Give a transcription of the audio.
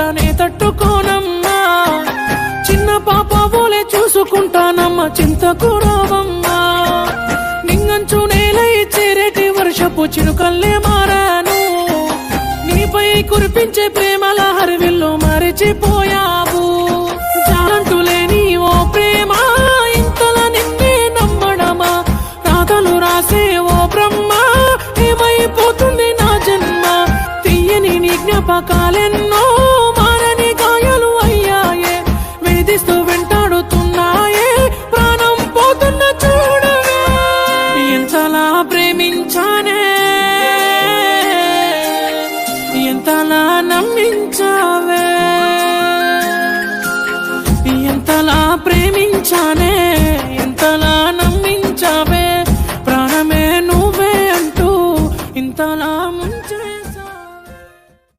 కూడా నే తట్టుకోనమ్మా చిన్న పాప బోలే చూసుకుంటానమ్మా చింతకు రావమ్మా నింగంచు నేలై చేరేటి వర్షపు చినుకల్లే మారాను నీపై కురిపించే ప్రేమల హరివిల్లు మరిచిపోయావు జాలంటూ లేని ఓ ప్రేమ ఇంతలా నిన్నే నమ్మడమా రాతలు రాసే ఓ బ్రహ్మ ఏమైపోతుంది నా జన్మ తీయని నీ జ్ఞాపకాలెన్నో మారని గాయాలు అయ్యాయే వేధిస్తూ వెంటాడుతున్నాయే ప్రాణం పోతున్న చూడవే ఎంతలా ప్రేమించానే ఎంతలా నమ్మించావే ఎంతలా ప్రేమించానే